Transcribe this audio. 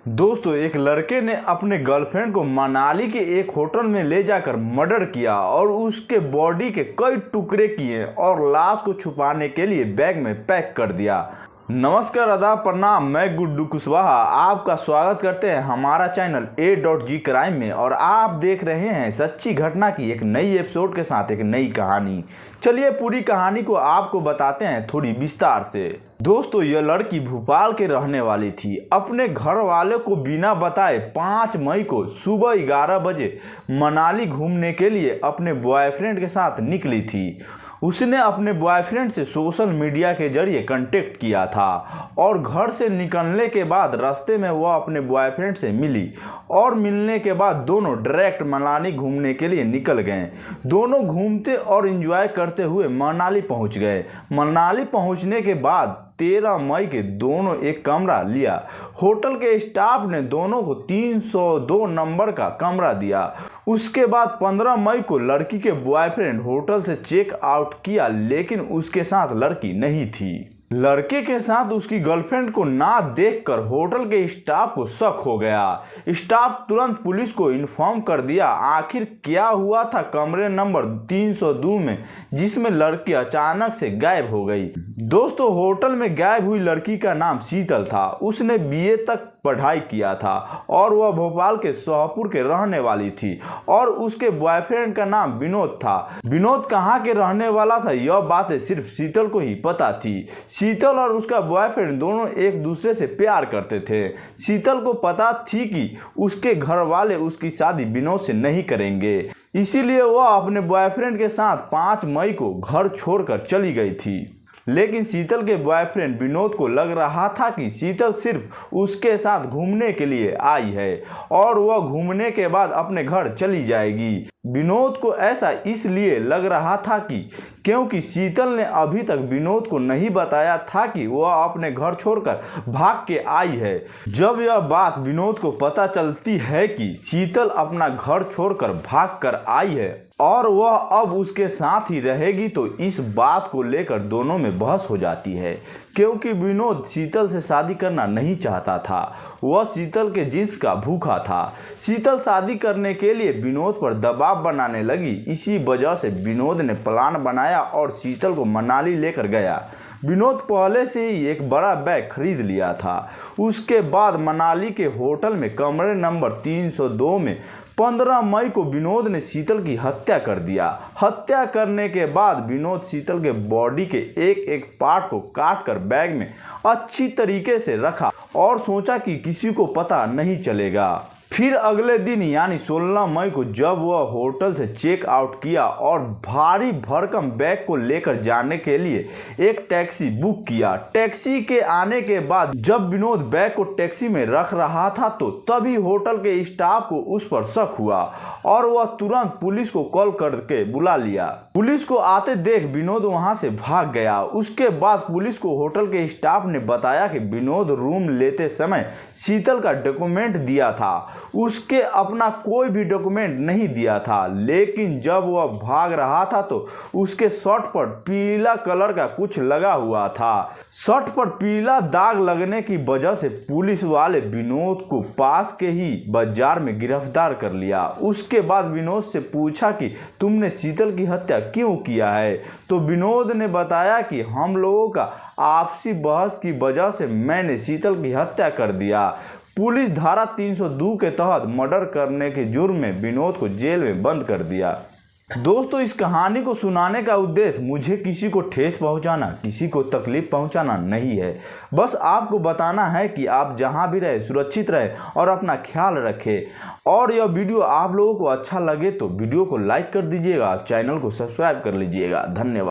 दोस्तों, एक लड़के ने अपने गर्लफ्रेंड को मनाली के एक होटल में ले जाकर मर्डर किया और उसके बॉडी के कई टुकड़े किए और लाश को छुपाने के लिए बैग में पैक कर दिया। नमस्कार, आदाब, प्रणाम। मैं गुड्डू कुशवाहा आपका स्वागत करते हैं हमारा चैनल A.G क्राइम में और आप देख रहे हैं सच्ची घटना की एक नई एपिसोड के साथ एक नई कहानी। चलिए पूरी कहानी को आपको बताते हैं थोड़ी विस्तार से। दोस्तों, यह लड़की भोपाल के रहने वाली थी। अपने घर वाले को बिना बताए 5 मई को सुबह 11 बजे मनाली घूमने के लिए अपने बॉयफ्रेंड के साथ निकली थी। उसने अपने बॉयफ्रेंड से सोशल मीडिया के जरिए कांटेक्ट किया था और घर से निकलने के बाद रास्ते में वह अपने बॉयफ्रेंड से मिली और मिलने के बाद दोनों डायरेक्ट मनाली घूमने के लिए निकल गए। दोनों घूमते और एंजॉय करते हुए मनाली पहुंच गए। मनाली पहुंचने के बाद 13 मई के दोनों एक कमरा लिया। होटल के स्टाफ ने दोनों को 302 नंबर का कमरा दिया। उसके बाद 15 मई को लड़की के बॉयफ्रेंड होटल से चेक आउट किया, लेकिन उसके साथ लड़की नहीं थी। लड़के के साथ उसकी गर्लफ्रेंड को ना देखकर होटल के स्टाफ को शक हो गया। स्टाफ तुरंत पुलिस को इन्फॉर्म कर दिया। आखिर क्या हुआ था कमरे नंबर 302 में, जिसमें लड़की अचानक से गायब हो गई। दोस्तों, होटल में गायब हुई लड़की का नाम शीतल था। उसने BA तक पढ़ाई किया था और वह भोपाल के शाहपुर के रहने वाली थी और उसके बॉयफ्रेंड का नाम विनोद था। विनोद कहाँ के रहने वाला था यह बातें सिर्फ शीतल को ही पता थी। शीतल और उसका बॉयफ्रेंड दोनों एक दूसरे से प्यार करते थे। शीतल को पता थी कि उसके घर वाले उसकी शादी विनोद से नहीं करेंगे, इसीलिए वह अपने बॉयफ्रेंड के साथ 5 मई को घर छोड़कर चली गई थी। लेकिन शीतल के बॉयफ्रेंड विनोद को लग रहा था कि शीतल सिर्फ उसके साथ घूमने के लिए आई है और वह घूमने के बाद अपने घर चली जाएगी। विनोद को ऐसा इसलिए लग रहा था क्योंकि शीतल ने अभी तक विनोद को नहीं बताया था कि वह अपने घर छोड़कर भाग के आई है। जब यह बात विनोद को पता चलती है कि शीतल अपना घर छोड़कर भाग कर आई है और वह अब उसके साथ ही रहेगी, तो इस बात को लेकर दोनों में बहस हो जाती है। क्योंकि विनोद शीतल से शादी करना नहीं चाहता था, वह शीतल के जिस्म का भूखा था। शीतल शादी करने के लिए विनोद पर दबाव बनाने लगी। इसी वजह से विनोद ने प्लान बनाया और शीतल को मनाली लेकर गया। विनोद पहले से ही एक बड़ा बैग खरीद लिया था। उसके बाद मनाली के होटल में कमरे नंबर 302 में 15 मई को विनोद ने शीतल की हत्या कर दिया। हत्या करने के बाद विनोद शीतल के बॉडी के एक एक पार्ट को काट कर बैग में अच्छी तरीके से रखा और सोचा कि किसी को पता नहीं चलेगा। फिर अगले दिन यानी 16 मई को जब वह होटल से चेक आउट किया और भारी भरकम बैग को लेकर जाने के लिए एक टैक्सी बुक किया। टैक्सी के आने के बाद जब विनोद बैग को टैक्सी में रख रहा था तो तभी होटल के स्टाफ को उस पर शक हुआ और वह तुरंत पुलिस को कॉल करके बुला लिया। पुलिस को आते देख विनोद वहां से भाग गया। उसके बाद पुलिस को होटल के स्टाफ ने बताया कि विनोद रूम लेते समय शीतल का डॉक्यूमेंट दिया था, उसके अपना कोई भी डॉक्यूमेंट नहीं दिया था। लेकिन जब वह भाग रहा था तो उसके शर्ट पर पीला कलर का कुछ लगा हुआ था। शर्ट पर पीला दाग लगने की वजह से पुलिस वाले विनोद को पास के ही बाजार में गिरफ्तार कर लिया। उसके बाद विनोद से पूछा कि तुमने शीतल की हत्या क्यों किया है, तो विनोद ने बताया कि हम लोगों का आपसी बहस की वजह से मैंने शीतल की हत्या कर दिया। पुलिस धारा 302 के तहत मर्डर करने के जुर्म में विनोद को जेल में बंद कर दिया। दोस्तों, इस कहानी को सुनाने का उद्देश्य मुझे किसी को ठेस पहुंचाना, किसी को तकलीफ पहुंचाना नहीं है। बस आपको बताना है कि आप जहां भी रहे सुरक्षित रहे और अपना ख्याल रखें। और यह वीडियो आप लोगों को अच्छा लगे तो वीडियो को लाइक कर दीजिएगा, चैनल को सब्सक्राइब कर लीजिएगा। धन्यवाद।